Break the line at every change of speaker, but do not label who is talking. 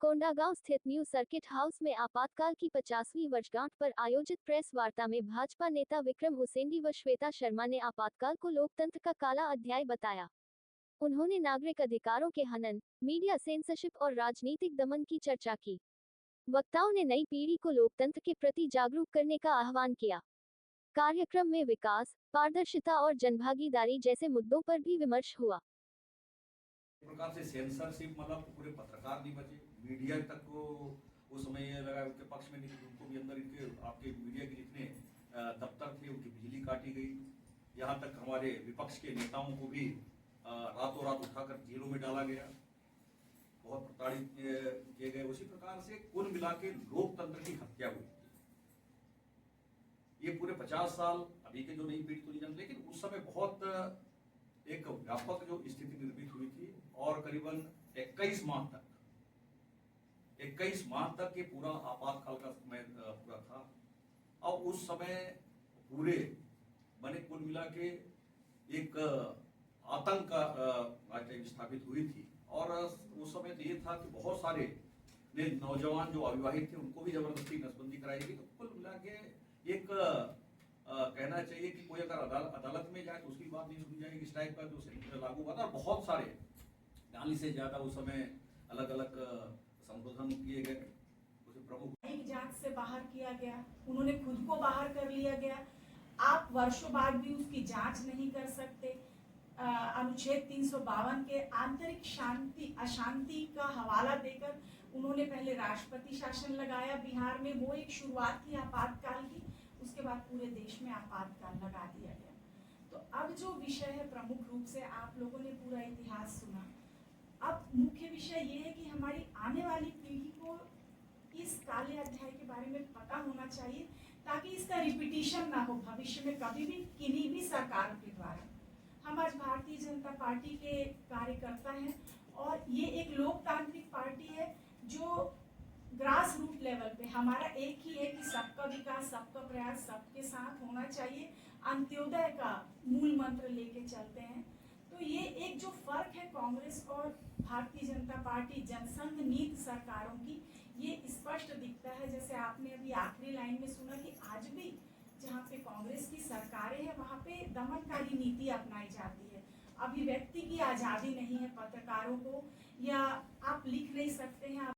कोंडागांव स्थित new circuit house में आपातकाल की 50वीं वर्षगांठ पर आयोजित प्रेस वार्ता में भाजपा नेता विक्रम उसेंडी व श्वेता शर्मा ने आपातकाल को लोकतंत्र का काला अध्याय बताया। उन्होंने नागरिक अधिकारों के हनन, मीडिया सेंसरशिप और राजनीतिक दमन की चर्चा की। वक्ताओं ने नई पीढ़ी को लोकतंत्र के प्रति जागरूक करने का आह्वान किया। कार्यक्रम में विकास, पारदर्शिता और जनभागीदारी जैसे मुद्दों पर भी विमर्श हुआ।
प्रकार से सेंसरशिप मतलब पूरे पत्रकार नहीं बचे, मीडिया तक को उस समय ये लगा उनके पक्ष में नहीं, उनको भी अंदर इनके आपके मीडिया के जितने दफ्तर थे उनकी बिजली काटी गई। यहाँ तक हमारे विपक्ष के नेताओं को भी रातों रात उठाकर जेलों में डाला गया, बहुत प्रताड़ित किए गए। उसी प्रकार से कुल मिला के लोकतंत्र की हत्या हुई। ये पूरे 50 साल अभी के जो नई पीढ़ी तो नहीं जानते, लेकिन उस समय बहुत एक व्यापक जो स्थिति निर्मित हुई थी और करीबन 21 माह तक ये पूरा आपातकाल का समय पूरा था। और उस समय पूरे बने कुल मिला के एक आतंक स्थापित हुई थी। और उस समय तो ये था कि बहुत सारे नौजवान जो अविवाहित थे उनको भी जबरदस्ती नसबंदी कराई गई। तो कुल मिला के एक कहना चाहिए कि कोई अगर अदालत में जाए तो उसकी बात नहीं सुनी जाएगी। इस टाइप का जो सेंटर लागू हुआ था, बहुत सारे 40 से ज्यादा उस समय अलग अलग संशोधन किए गए। उसे प्रमुख
एक जांच से बाहर किया गया, उन्होंने खुद को बाहर कर लिया गया। आप वर्षों बाद भी उसकी जांच नहीं कर सकते। अनुच्छेद 352 के आंतरिक शांति अशांति का हवाला देकर उन्होंने पहले राष्ट्रपति शासन लगाया बिहार में, वो एक शुरुआत थी आपातकाल की। उसके बाद पूरे देश में आपातकाल लगा दिया गया। तो अब जो विषय है, प्रमुख रूप से आप लोगों ने पूरा इतिहास सुना। अब मुख्य विषय ये है कि हमारी आने वाली पीढ़ी को इस काले अध्याय के बारे में पता होना चाहिए, ताकि इसका रिपीटिशन ना हो भविष्य में कभी भी किन्हीं भी सरकार के द्वारा। हम आज भारतीय जनता पार्टी के कार्यकर्ता हैं और ये एक लोकतांत्रिक पार्टी है जो ग्रास रूट लेवल पे हमारा एक ही है कि सबका विकास, सबका प्रयास, सबके साथ होना चाहिए। अंत्योदय का मूल मंत्र लेके चलते हैं। तो ये एक जो फर्क है कांग्रेस और भारतीय जनता पार्टी जनसंघ नीति सरकारों की, ये स्पष्ट दिखता है। जैसे आपने अभी आखिरी लाइन में सुना कि आज भी जहाँ पे कांग्रेस की सरकारें हैं वहाँ पे दमनकारी नीति अपनाई जाती है। अभिव्यक्ति की आजादी नहीं है पत्रकारों को, या आप लिख नहीं सकते हैं।